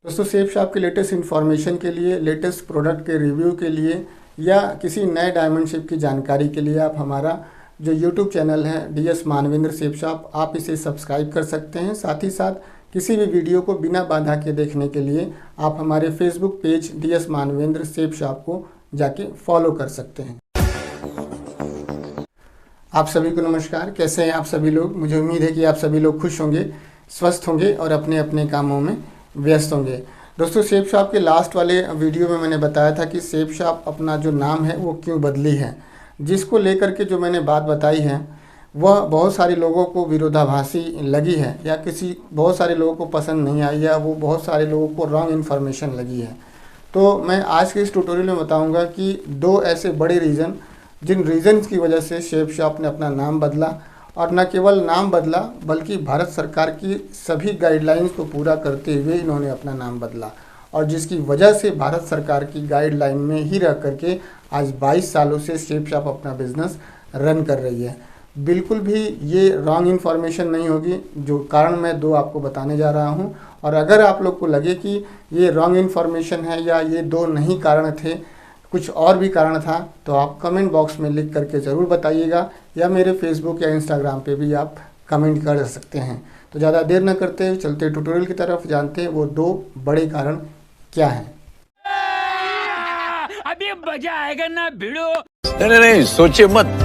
दोस्तों safe shop के latest information के लिए, लेटेस्ट प्रोडक्ट के रिव्यू के लिए या किसी नए डायमंडशिप की जानकारी के लिए आप हमारा जो यूट्यूब चैनल है DS मानवेंद्र सेफ शॉप, आप इसे सब्सक्राइब कर सकते हैं। साथ ही साथ किसी भी वीडियो को बिना बाधा के देखने के लिए आप हमारे Facebook page DS Manvendra safe shop को जाके फॉलो कर सकते हैं। आप सभी को नमस्कार। कैसे हैं आप सभी लोग? मुझे उम्मीद है कि आप सभी लोग खुश होंगे, स्वस्थ होंगे और अपने अपने कामों में व्यस्त होंगे। दोस्तों सेफ शॉप के लास्ट वाले वीडियो में मैंने बताया था कि सेफ शॉप अपना जो नाम है वो क्यों बदली है, जिसको लेकर के जो मैंने बात बताई है वह बहुत सारे लोगों को विरोधाभासी लगी है या बहुत सारे लोगों को पसंद नहीं आई या वो बहुत सारे लोगों को रॉन्ग इन्फॉर्मेशन लगी है। तो मैं आज के इस ट्यूटोरियल में बताऊंगा कि दो ऐसे बड़े रीज़न, जिन रीज़न्स की वजह से सेफ शॉप ने अपना नाम बदला, और न केवल नाम बदला बल्कि भारत सरकार की सभी गाइडलाइंस को पूरा करते हुए इन्होंने अपना नाम बदला, और जिसकी वजह से भारत सरकार की गाइडलाइन में ही रह करके आज 22 सालों से सेफ शॉप अपना बिजनेस रन कर रही है। बिल्कुल भी ये रॉन्ग इन्फॉर्मेशन नहीं होगी, जो कारण मैं दो आपको बताने जा रहा हूँ। और अगर आप लोग को लगे कि ये रॉन्ग इन्फॉर्मेशन है या ये दो नहीं कारण थे, कुछ और भी कारण था, तो आप कमेंट बॉक्स में लिख करके ज़रूर बताइएगा या मेरे फेसबुक या इंस्टाग्राम पे भी आप कमेंट कर सकते हैं। तो ज़्यादा देर न करते हुए चलते ट्यूटोरियल की तरफ, जानते हैं वो दो बड़े कारण क्या हैं। अभी मजा आएगा ना भिड़ो। नहीं सोचिए मत,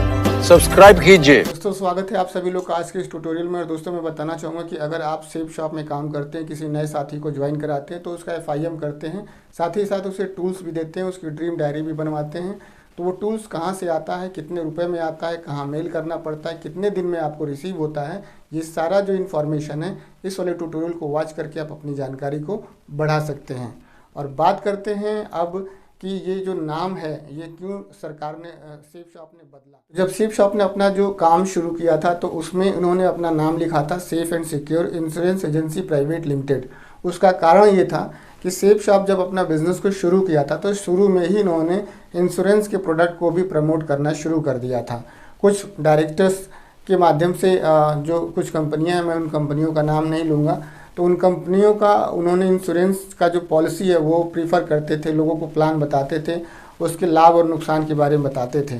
सब्सक्राइब कीजिए। दोस्तों स्वागत है आप सभी लोग का आज के इस ट्यूटोरियल में। और दोस्तों मैं बताना चाहूँगा कि अगर आप सेफ शॉप में काम करते हैं, किसी नए साथी को ज्वाइन कराते हैं तो उसका FIM करते हैं, साथ ही साथ उसे टूल्स भी देते हैं, उसकी ड्रीम डायरी भी बनवाते हैं। तो वो टूल्स कहाँ से आता है, कितने रुपए में आता है, कहाँ मेल करना पड़ता है, कितने दिन में आपको रिसीव होता है, ये सारा जो इन्फॉर्मेशन है इस वाले ट्यूटोरियल को वॉच करके आप अपनी जानकारी को बढ़ा सकते हैं। और बात करते हैं अब कि ये जो नाम है ये क्यों सरकार ने, सेफ शॉप ने बदला। जब सेफ शॉप ने अपना जो काम शुरू किया था तो उसमें उन्होंने अपना नाम लिखा था safe and secure insurance agency private limited. उसका कारण ये था कि सेफ शॉप जब अपना बिजनेस को शुरू किया था तो शुरू में ही इन्होंने इंश्योरेंस के प्रोडक्ट को भी प्रमोट करना शुरू कर दिया था। कुछ डायरेक्टर्स के माध्यम से जो कुछ कंपनियाँ हैं, मैं उन कंपनियों का नाम नहीं लूँगा, तो उन कंपनियों का उन्होंने इंश्योरेंस का जो पॉलिसी है वो प्रीफर करते थे, लोगों को प्लान बताते थे, उसके लाभ और नुकसान के बारे में बताते थे।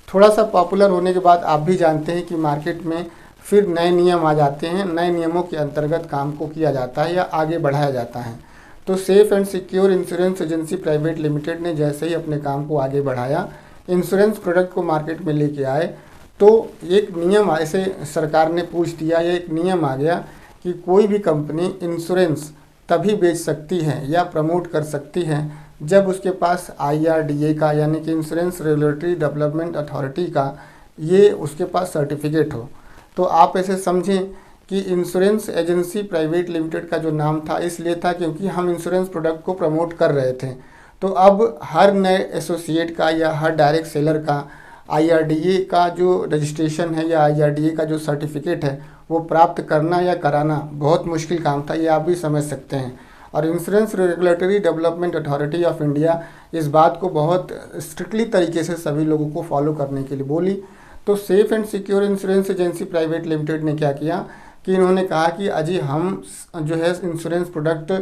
थोड़ा सा पॉपुलर होने के बाद आप भी जानते हैं कि मार्केट में फिर नए नियम आ जाते हैं, नए नियमों के अंतर्गत काम को किया जाता है या आगे बढ़ाया जाता है। तो safe and secure insurance agency private limited ने जैसे ही अपने काम को आगे बढ़ाया, इंश्योरेंस प्रोडक्ट को मार्केट में लेके आए, तो एक नियम ऐसे सरकार ने पूछ दिया, या एक नियम आ गया कि कोई भी कंपनी इंश्योरेंस तभी बेच सकती है या प्रमोट कर सकती है जब उसके पास IRDA का, यानी कि इंश्योरेंस रेगुलेटरी डेवलपमेंट अथॉरिटी का, ये उसके पास सर्टिफिकेट हो। तो आप ऐसे समझें कि इंश्योरेंस एजेंसी प्राइवेट लिमिटेड का जो नाम था इसलिए था क्योंकि हम इंश्योरेंस प्रोडक्ट को प्रमोट कर रहे थे। तो अब हर नए एसोसिएट का या हर डायरेक्ट सेलर का IRDA का जो रजिस्ट्रेशन है या IRDA का जो सर्टिफिकेट है वो प्राप्त करना या कराना बहुत मुश्किल काम था, ये आप भी समझ सकते हैं। और insurance regulatory development authority of India इस बात को बहुत स्ट्रिक्टली तरीके से सभी लोगों को फॉलो करने के लिए बोली। तो safe and secure insurance agency private limited ने क्या किया कि इन्होंने कहा कि अजी हम जो है इंश्योरेंस प्रोडक्ट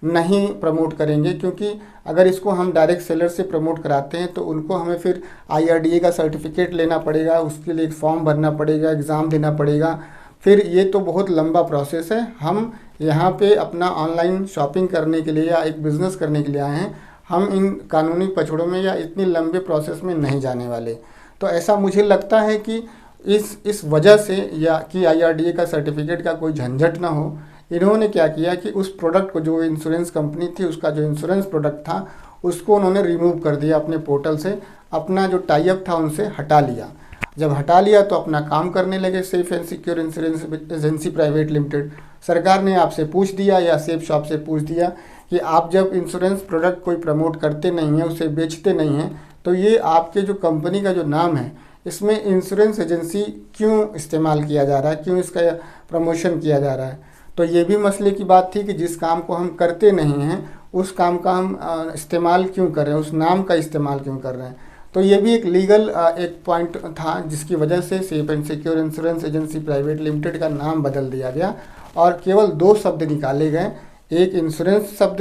नहीं प्रमोट करेंगे, क्योंकि अगर इसको हम डायरेक्ट सेलर से प्रमोट कराते हैं तो उनको हमें फिर IRDA का सर्टिफिकेट लेना पड़ेगा, उसके लिए एक फॉर्म भरना पड़ेगा, एग्ज़ाम देना पड़ेगा, फिर ये तो बहुत लंबा प्रोसेस है। हम यहाँ पे अपना ऑनलाइन शॉपिंग करने के लिए या एक बिज़नेस करने के लिए आए हैं, हम इन कानूनी पचड़ों में या इतनी लंबे प्रोसेस में नहीं जाने वाले। तो ऐसा मुझे लगता है कि इस वजह से, या कि IRDA का सर्टिफिकेट का कोई झंझट ना हो, इन्होंने क्या किया कि उस प्रोडक्ट को, जो इंश्योरेंस कंपनी थी उसका जो इंश्योरेंस प्रोडक्ट था उसको उन्होंने रिमूव कर दिया अपने पोर्टल से, अपना जो टाई अप था उनसे हटा लिया। जब हटा लिया तो अपना काम करने लगे safe and secure insurance agency private limited. सरकार ने आपसे पूछ दिया या सेफ शॉप से पूछ दिया कि आप जब इंश्योरेंस प्रोडक्ट कोई प्रमोट करते नहीं हैं, उसे बेचते नहीं हैं, तो ये आपके जो कंपनी का जो नाम है इसमें इंश्योरेंस एजेंसी क्यों इस्तेमाल किया जा रहा है, क्यों इसका प्रमोशन किया जा रहा है। तो ये भी मसले की बात थी कि जिस काम को हम करते नहीं हैं उस काम का हम इस्तेमाल क्यों कर रहे हैं, उस नाम का इस्तेमाल क्यों कर रहे हैं। तो ये भी एक लीगल एक पॉइंट था जिसकी वजह से safe and secure insurance agency private limited का नाम बदल दिया गया और केवल दो शब्द निकाले गए, एक इंश्योरेंस शब्द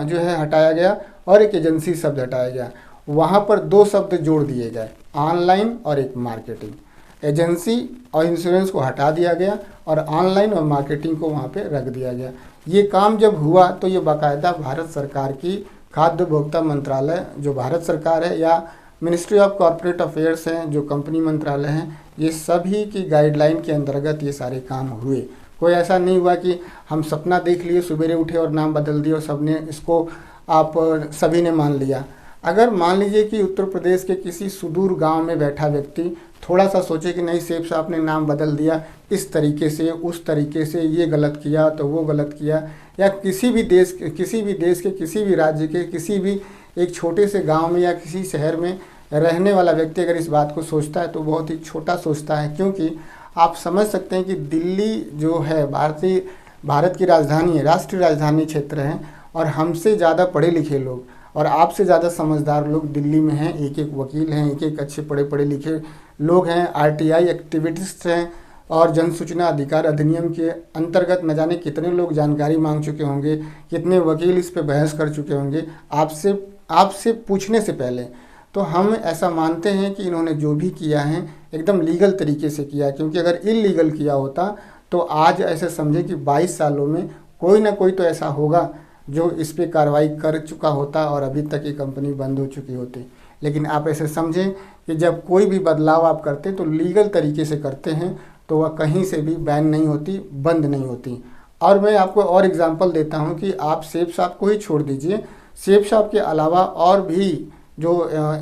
जो है हटाया गया और एक एजेंसी शब्द हटाया गया। वहाँ पर दो शब्द जोड़ दिए गए, ऑनलाइन और एक मार्केटिंग। एजेंसी और इंश्योरेंस को हटा दिया गया और ऑनलाइन और मार्केटिंग को वहाँ पे रख दिया गया। ये काम जब हुआ तो ये बाकायदा भारत सरकार की खाद्य उपभोक्ता मंत्रालय जो भारत सरकार है या मिनिस्ट्री ऑफ कॉर्पोरेट अफेयर्स हैं जो कंपनी मंत्रालय हैं, ये सभी की गाइडलाइन के अंतर्गत ये सारे काम हुए। कोई ऐसा नहीं हुआ कि हम सपना देख लिए, सवेरे उठे और नाम बदल दिया और सबने इसको आप सभी ने मान लिया। अगर मान लीजिए कि उत्तर प्रदेश के किसी सुदूर गांव में बैठा व्यक्ति थोड़ा सा सोचे कि नहीं सेठ साहब ने नाम बदल दिया, इस तरीके से उस तरीके से, ये गलत किया तो वो गलत किया, या किसी भी देश के किसी भी राज्य के किसी भी एक छोटे से गांव में या किसी शहर में रहने वाला व्यक्ति अगर इस बात को सोचता है तो बहुत ही छोटा सोचता है। क्योंकि आप समझ सकते हैं कि दिल्ली जो है भारत की राजधानी है, राष्ट्रीय राजधानी क्षेत्र है, और हमसे ज़्यादा पढ़े लिखे लोग और आपसे ज़्यादा समझदार लोग दिल्ली में हैं। एक एक वकील हैं, एक एक अच्छे पढ़े लिखे लोग हैं, आरटीआई एक्टिविस्ट हैं, और जन सूचना अधिकार अधिनियम के अंतर्गत न जाने कितने लोग जानकारी मांग चुके होंगे, कितने वकील इस पे बहस कर चुके होंगे आपसे पूछने से पहले। तो हम ऐसा मानते हैं कि इन्होंने जो भी किया है एकदम लीगल तरीके से किया, क्योंकि अगर इलीगल किया होता तो आज ऐसे समझे कि 22 सालों में कोई ना कोई तो ऐसा होगा जो इस पे कार्रवाई कर चुका होता और अभी तक ये कंपनी बंद हो चुकी होती। लेकिन आप ऐसे समझें कि जब कोई भी बदलाव आप करते हैं तो लीगल तरीके से करते हैं, तो वह कहीं से भी बैन नहीं होती, बंद नहीं होती। और मैं आपको और एग्जांपल देता हूं कि आप सेब शॉप को ही छोड़ दीजिए, सेब शॉप के अलावा और भी जो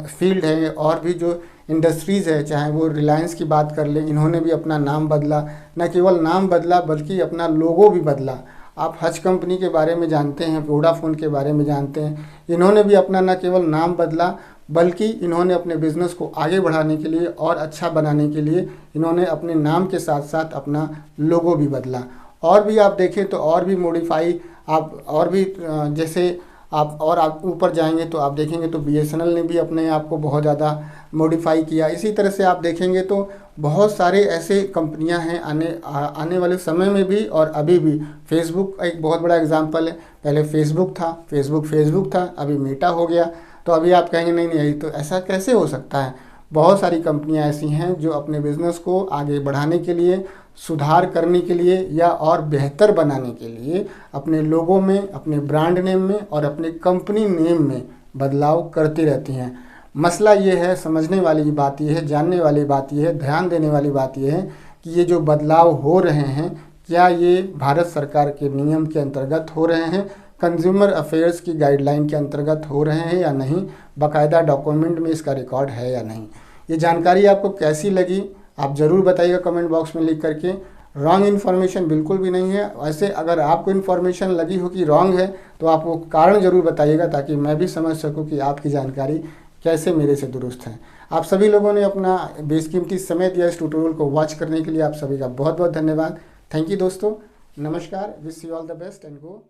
फील्ड है और भी जो इंडस्ट्रीज़ है, चाहे वो रिलायंस की बात कर लें, इन्होंने भी अपना नाम बदला, न केवल नाम बदला बल्कि अपना लोगो भी बदला। आप हज कंपनी के बारे में जानते हैं, वोडाफोन के बारे में जानते हैं, इन्होंने भी अपना न केवल नाम बदला बल्कि इन्होंने अपने बिज़नेस को आगे बढ़ाने के लिए और अच्छा बनाने के लिए इन्होंने अपने नाम के साथ साथ अपना लोगो भी बदला। और भी आप देखें तो और भी मॉडिफाई आप और भी जैसे आप ऊपर जाएंगे तो आप देखेंगे तो बीएसएनएल ने भी अपने आप को बहुत ज़्यादा मॉडिफाई किया। इसी तरह से आप देखेंगे तो बहुत सारे ऐसे कंपनियां हैं आने वाले समय में भी और अभी भी। फेसबुक एक बहुत बड़ा एग्जांपल है, पहले फेसबुक था, अभी मेटा हो गया। तो अभी आप कहेंगे नहीं तो ऐसा कैसे हो सकता है। बहुत सारी कंपनियां ऐसी हैं जो अपने बिज़नेस को आगे बढ़ाने के लिए, सुधार करने के लिए या और बेहतर बनाने के लिए अपने लोगों में, अपने ब्रांड नेम में और अपने कंपनी नेम में बदलाव करती रहती हैं। मसला ये है, समझने वाली बात ये है, जानने वाली बात ये है, ध्यान देने वाली बात ये है कि ये जो बदलाव हो रहे हैं क्या ये भारत सरकार के नियम के अंतर्गत हो रहे हैं, कंज्यूमर अफेयर्स की गाइडलाइन के अंतर्गत हो रहे हैं या नहीं, बाकायदा डॉक्यूमेंट में इसका रिकॉर्ड है या नहीं। ये जानकारी आपको कैसी लगी आप ज़रूर बताइएगा कमेंट बॉक्स में लिख करके। रॉन्ग इन्फॉर्मेशन बिल्कुल भी नहीं है। वैसे अगर आपको इन्फॉर्मेशन लगी हो कि रॉन्ग है तो आप वो कारण ज़रूर बताइएगा ताकि मैं भी समझ सकूं कि आपकी जानकारी कैसे मेरे से दुरुस्त है। आप सभी लोगों ने अपना बेशकीमती समय दिया इस ट्यूटोरियल को वॉच करने के लिए, आप सभी का बहुत बहुत धन्यवाद। थैंक यू दोस्तों, नमस्कार, wish you all the best and go.